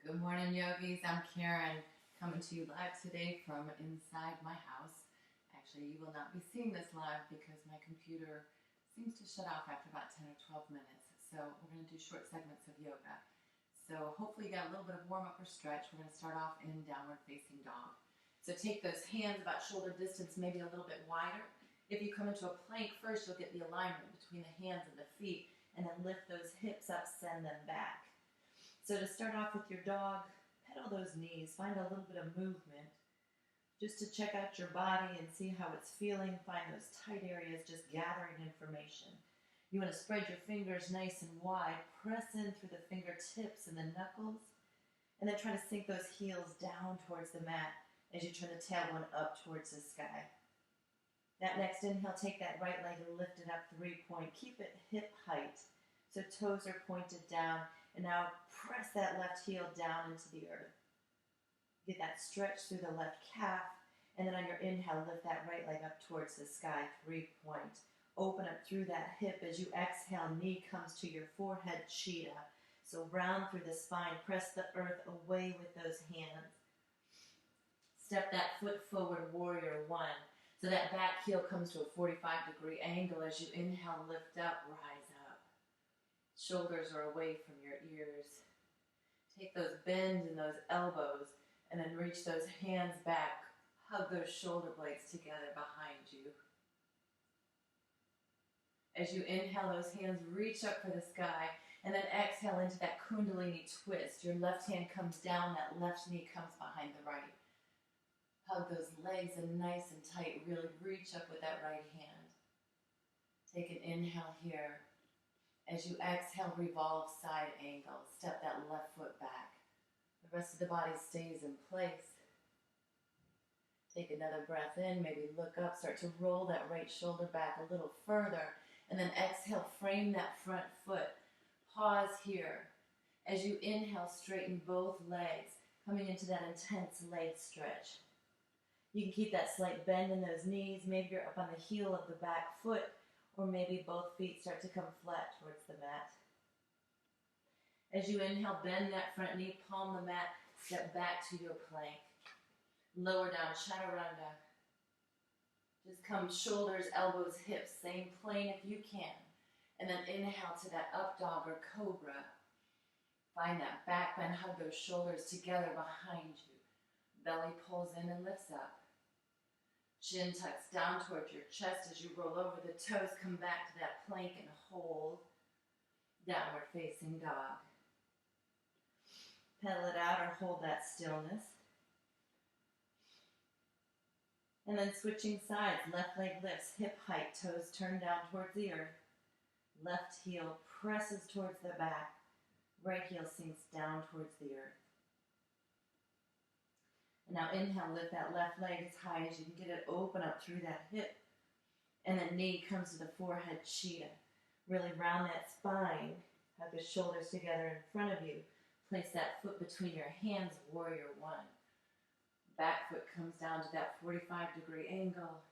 Good morning, yogis. I'm Karen, coming to you live today from inside my house. Actually, you will not be seeing this live because my computer seems to shut off after about 10 or 12 minutes. So we're going to do short segments of yoga. So hopefully you got a little bit of warm up or stretch. We're going to start off in downward facing dog. So take those hands about shoulder distance, maybe a little bit wider. If you come into a plank first, you'll get the alignment between the hands and the feet, and then lift those hips up, send them back. So to start off with your dog, pedal those knees, find a little bit of movement, just to check out your body and see how it's feeling. Find those tight areas, just gathering information. You want to spread your fingers nice and wide, press in through the fingertips and the knuckles, and then try to sink those heels down towards the mat as you turn the tailbone up towards the sky. That next inhale, take that right leg and lift it up 3-point. Keep it hip height, so toes are pointed down. And now press that left heel down into the earth. Get that stretch through the left calf. And then on your inhale, lift that right leg up towards the sky, 3-point. Open up through that hip. As you exhale, knee comes to your forehead, cheetah. So round through the spine, press the earth away with those hands. Step that foot forward, warrior one. So that back heel comes to a 45-degree angle. As you inhale, lift up, rise up. Shoulders are away from your ears. Take those bends in those elbows and then reach those hands back. Hug those shoulder blades together behind you. As you inhale, those hands reach up for the sky, and then exhale into that kundalini twist. Your left hand comes down, that left knee comes behind the right. Hug those legs in nice and tight. Really reach up with that right hand. Take an inhale here. As you exhale, revolve side angle. Step that left foot back. The rest of the body stays in place. Take another breath in. Maybe look up. Start to roll that right shoulder back a little further. And then exhale, frame that front foot. Pause here. As you inhale, straighten both legs, coming into that intense leg stretch. You can keep that slight bend in those knees. Maybe you're up on the heel of the back foot, or maybe both feet start to come flat towards the mat. As you inhale, bend that front knee, palm the mat, step back to your plank. Lower down, chaturanga. Just come shoulders, elbows, hips, same plane if you can. And then inhale to that up dog or cobra. Find that back bend, hug those shoulders together behind you. Belly pulls in and lifts up. Chin tucks down towards your chest as you roll over the toes. Come back to that plank and hold. Downward facing dog. Pedal it out or hold that stillness. And then switching sides. Left leg lifts, hip height, toes turn down towards the earth. Left heel presses towards the back. Right heel sinks down towards the earth. And now inhale, lift that left leg as high as you can get it, open up through that hip. And then knee comes to the forehead, cheetah. Really round that spine. Hug the shoulders together in front of you. Place that foot between your hands, warrior one. Back foot comes down to that 45-degree angle.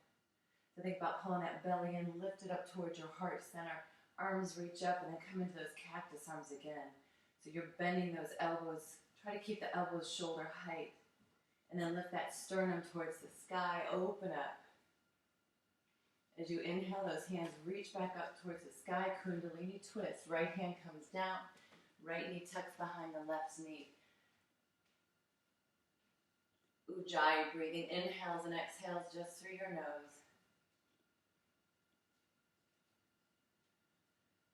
So think about pulling that belly in, lift it up towards your heart center. Arms reach up and then come into those cactus arms again. So you're bending those elbows. Try to keep the elbows shoulder height. And then lift that sternum towards the sky, open up. As you inhale, those hands reach back up towards the sky, kundalini twist. Right hand comes down, right knee tucks behind the left knee. Ujjayi, breathing inhales and exhales just through your nose.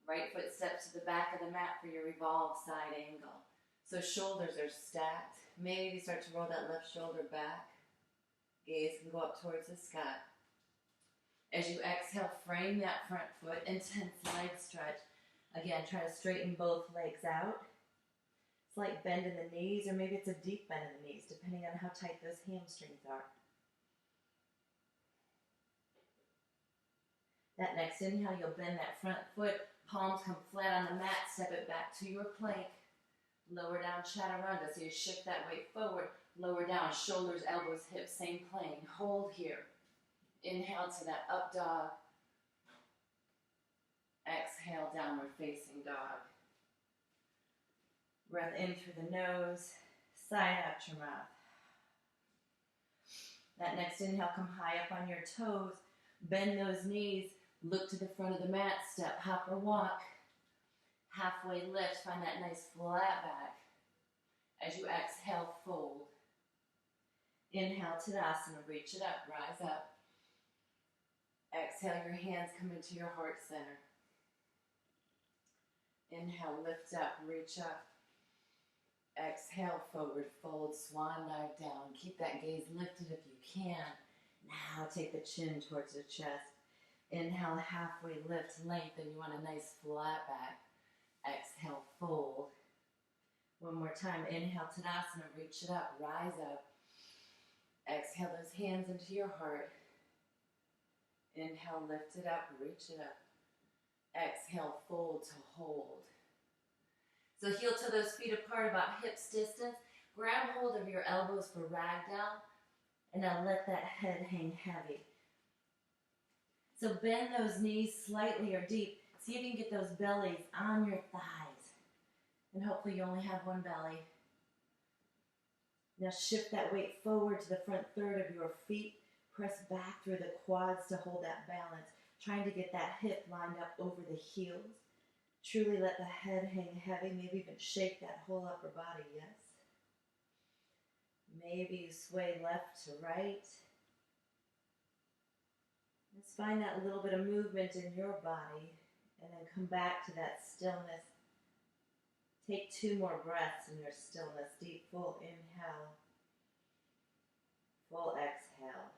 Right foot steps to the back of the mat for your revolve side angle. So shoulders are stacked. Maybe start to roll that left shoulder back. Gaze can go up towards the sky. As you exhale, frame that front foot, intense leg stretch. Again, try to straighten both legs out. Slight bend in the knees, or maybe it's a deep bend in the knees, depending on how tight those hamstrings are. That next inhale, you'll bend that front foot. Palms come flat on the mat. Step it back to your plank. Lower down, chaturanga, so you shift that weight forward. Lower down, shoulders, elbows, hips, same plane. Hold here. Inhale to that up dog. Exhale, downward facing dog. Breath in through the nose. sigh out your mouth. That next inhale, come high up on your toes. Bend those knees. Look to the front of the mat. Step, hop, or walk. Halfway lift. Find that nice flat back. As you exhale, fold. Inhale, Tadasana. Reach it up. Rise up. Exhale, your hands come into your heart center. Inhale, lift up, reach up. Exhale, forward fold, swan dive down. Keep that gaze lifted if you can. Now take the chin towards the chest. Inhale, halfway lift, lengthen. You want a nice flat back. Exhale, fold. One more time. Inhale, Tadasana, reach it up, rise up. Exhale those hands into your heart. Inhale, lift it up, reach it up. Exhale, fold to hold. So heel to those feet apart about hips distance. Grab hold of your elbows for ragdoll. And now let that head hang heavy. So bend those knees slightly or deep. See if you can get those bellies on your thighs. And hopefully you only have one belly. Now shift that weight forward to the front third of your feet. Press back through the quads to hold that balance. Trying to get that hip lined up over the heels. Truly let the head hang heavy. Maybe even shake that whole upper body, yes? Maybe you sway left to right. Just find that little bit of movement in your body. And then come back to that stillness. Take 2 more breaths in your stillness. Deep, full inhale. Full exhale.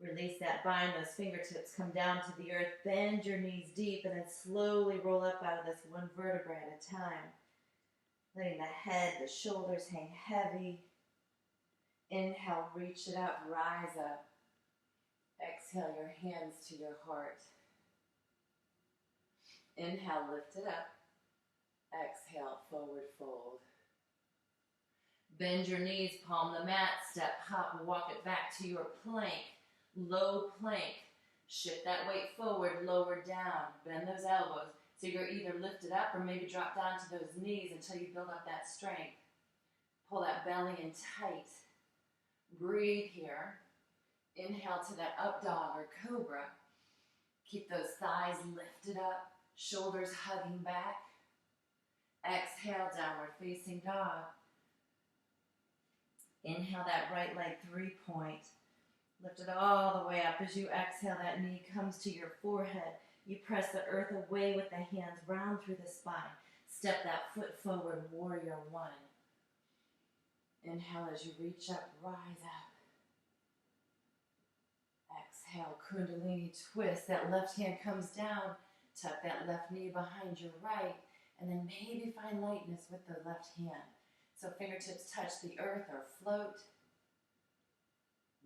Release that bind, those fingertips come down to the earth. Bend your knees deep and then slowly roll up out of this one vertebra at a time. Letting the head, the shoulders hang heavy. Inhale, reach it up, rise up. Exhale, your hands to your heart. Inhale, lift it up. Exhale, forward fold. Bend your knees, palm the mat, step, hop, walk it back to your plank. Low plank. Shift that weight forward, lower down. Bend those elbows. So you're either lifted up or maybe drop down to those knees until you build up that strength. Pull that belly in tight. Breathe here. Inhale to that up dog or cobra. Keep those thighs lifted up. Shoulders hugging back. Exhale, downward facing dog. Inhale that right leg 3-point. Lift it all the way up. As you exhale, that knee comes to your forehead. You press the earth away with the hands, round through the spine. Step that foot forward, warrior 1. Inhale as you reach up, rise up. Exhale, kundalini twist. That left hand comes down. Tuck that left knee behind your right. And then maybe find lightness with the left hand. So fingertips touch the earth or float.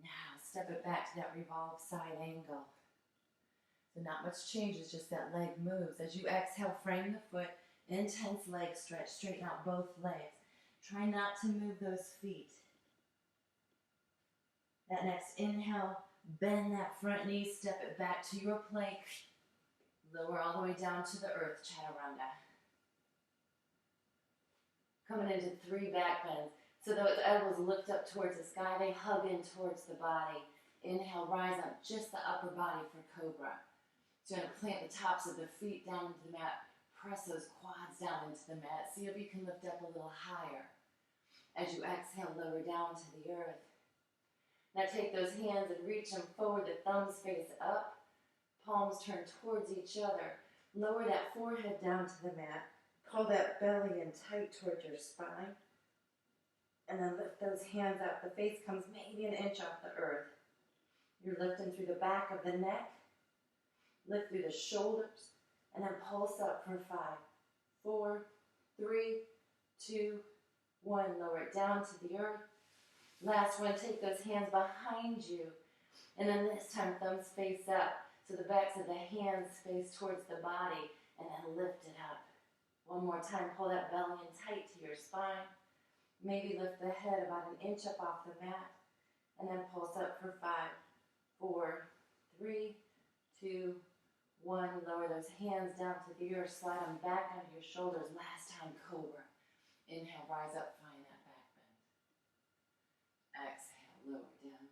Now step it back to that revolved side angle. So not much changes, just that leg moves. As you exhale, frame the foot, intense leg stretch, straighten out both legs. Try not to move those feet. That next inhale, bend that front knee, step it back to your plank. Lower all the way down to the earth, chaturanga. Coming into 3 back bends. So those elbows lift up towards the sky, they hug in towards the body. Inhale, rise up, just the upper body for cobra. So you're going to plant the tops of the feet down into the mat. Press those quads down into the mat. See if you can lift up a little higher. As you exhale, lower down to the earth. Now take those hands and reach them forward. The thumbs face up. Palms turn towards each other. Lower that forehead down to the mat. Pull that belly in tight towards your spine. And then lift those hands up. The face comes maybe an inch off the earth. You're lifting through the back of the neck. Lift through the shoulders. And then pulse up for 5, 4, 3, 2, 1. Lower it down to the earth. Last one, take those hands behind you. And then this time, thumbs face up. So the backs of the hands face towards the body. And then lift it up. One more time, pull that belly in tight to your spine. Maybe lift the head about an inch up off the mat. And then pulse up for 5, 4, 3, 2, 1, lower those hands down to the earth, slide them back onto your shoulders. Last time, cobra. Inhale, rise up, find that back bend. Exhale, lower down.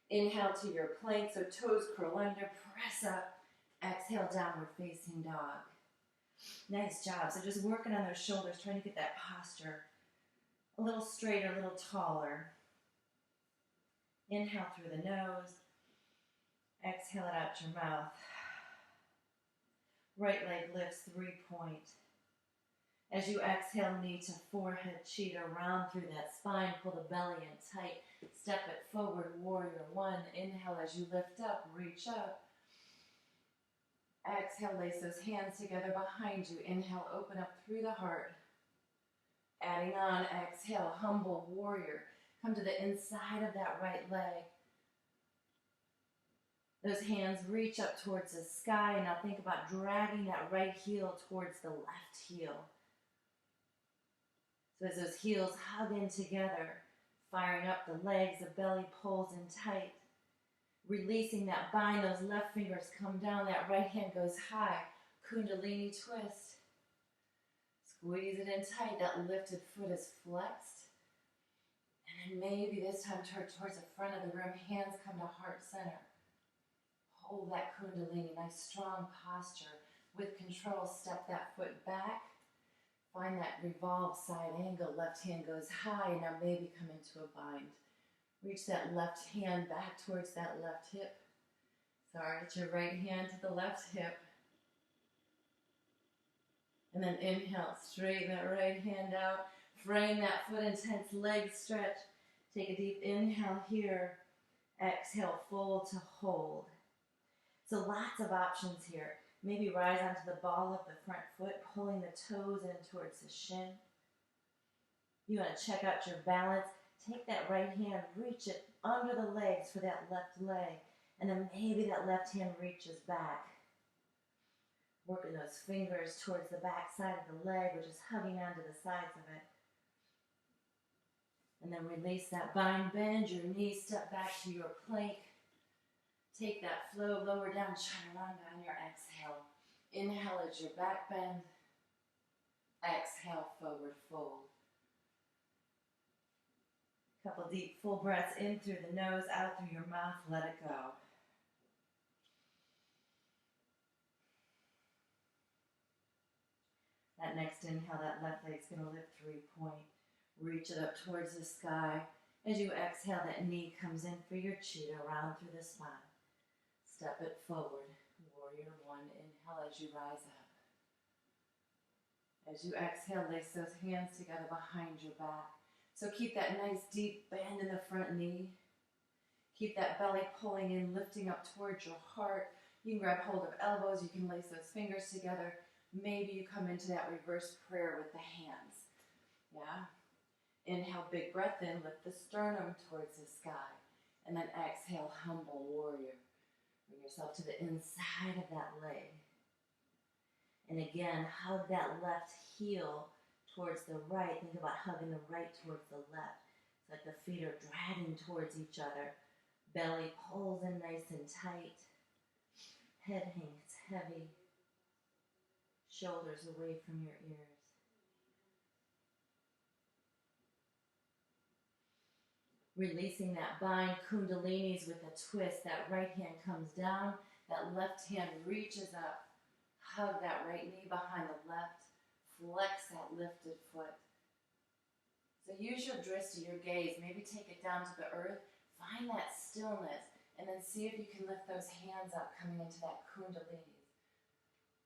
Inhale to your plank, so toes curl under, press up. Exhale, downward facing dog. Nice job. So just working on those shoulders, trying to get that posture a little straighter, a little taller. Inhale through the nose. Exhale it out your mouth. Right leg lifts 3-point. As you exhale, knee to forehead, cheetah, round through that spine, pull the belly in tight. Step it forward, warrior 1. Inhale as you lift up, reach up. Exhale, lace those hands together behind you. Inhale, open up through the heart. Adding on, exhale, humble warrior. Come to the inside of that right leg. Those hands reach up towards the sky. Now think about dragging that right heel towards the left heel. So as those heels hug in together, firing up the legs, the belly pulls in tight. Releasing that bind, those left fingers come down, that right hand goes high. Kundalini twist. Squeeze it in tight, that lifted foot is flexed. And then maybe this time turn towards the front of the room, hands come to heart center. Hold that Kundalini, nice strong posture. With control, step that foot back. Find that revolve side angle, left hand goes high, and now maybe come into a bind. Reach that left hand back towards that left hip. Sorry, get your right hand to the left hip. And then inhale, straighten that right hand out. Frame that foot, intense leg stretch. Take a deep inhale here. Exhale, fold to hold. So lots of options here. Maybe rise onto the ball of the front foot, pulling the toes in towards the shin. You want to check out your balance. Take that right hand, reach it under the legs for that left leg, and then maybe that left hand reaches back. Working those fingers towards the back side of the leg, which is hugging onto the sides of it. And then release that bind, bend your knees, step back to your plank. Take that flow lower down, chaturanga on your exhale. Inhale as your back bend. Exhale, forward fold. Couple deep full breaths in through the nose, out through your mouth, let it go. That next inhale, that left leg's going to lift 3-point. Reach it up towards the sky. As you exhale, that knee comes in for your cheetah, round through the spine. Step it forward. Warrior 1, inhale as you rise up. As you exhale, lace those hands together behind your back. So keep that nice deep bend in the front knee. Keep that belly pulling in, lifting up towards your heart. You can grab hold of elbows. You can lace those fingers together. Maybe you come into that reverse prayer with the hands. Yeah? Inhale, big breath in. Lift the sternum towards the sky. And then exhale, humble warrior. Bring yourself to the inside of that leg. And again, hug that left heel towards the right. Think about hugging the right towards the left. It's like the feet are dragging towards each other. Belly pulls in nice and tight. Head hangs heavy. Shoulders away from your ears. Releasing that bind, kundalinis with a twist. That right hand comes down. That left hand reaches up. Hug that right knee behind the left. Flex that lifted foot. So use your drishti, your gaze. Maybe take it down to the earth. Find that stillness. And then see if you can lift those hands up coming into that kundalini.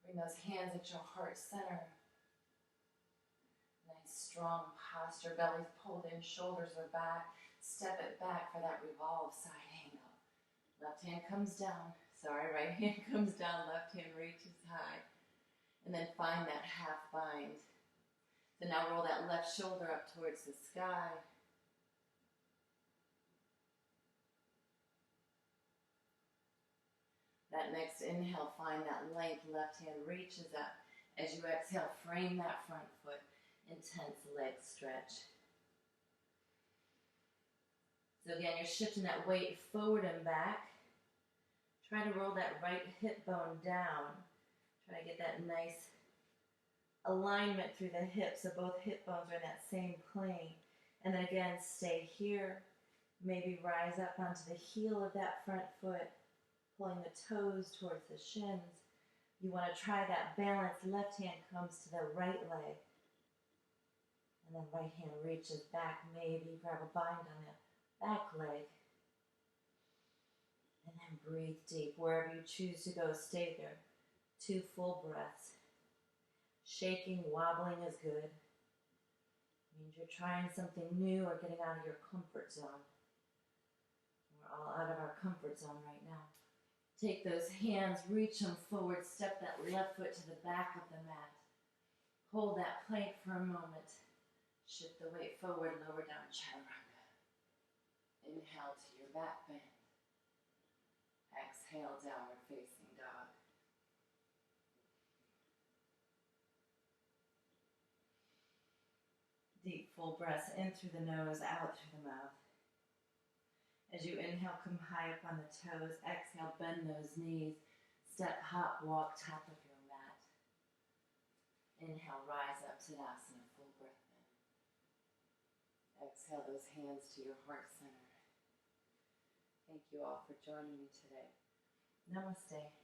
Bring those hands at your heart center. Nice strong posture. Belly's pulled in, shoulders are back. Step it back for that revolve side angle. Left hand comes down. Sorry, right hand comes down. Left hand reaches high. And then find that half bind. So now roll that left shoulder up towards the sky. That next inhale, find that length. Left hand reaches up. As you exhale, frame that front foot. Intense leg stretch. So again, you're shifting that weight forward and back. Try to roll that right hip bone down. Try to get that nice alignment through the hips so both hip bones are in that same plane. And then again, stay here. Maybe rise up onto the heel of that front foot, pulling the toes towards the shins. You want to try that balance. Left hand comes to the right leg. And then right hand reaches back. Maybe grab a bind on the back leg. And then breathe deep. Wherever you choose to go, stay there. 2 full breaths. Shaking, wobbling is good. It means you're trying something new or getting out of your comfort zone. We're all out of our comfort zone right now. Take those hands, reach them forward, step that left foot to the back of the mat. Hold that plank for a moment. Shift the weight forward, lower down, chaturanga. Inhale to your back bend. Exhale, downward facing dog. Deep full breaths in through the nose, out through the mouth. As you inhale, come high up on the toes. Exhale, bend those knees. Step, hop, walk, top of your mat. Inhale, rise up, Tadasana, full breath in. Exhale those hands to your heart center. Thank you all for joining me today. Namaste.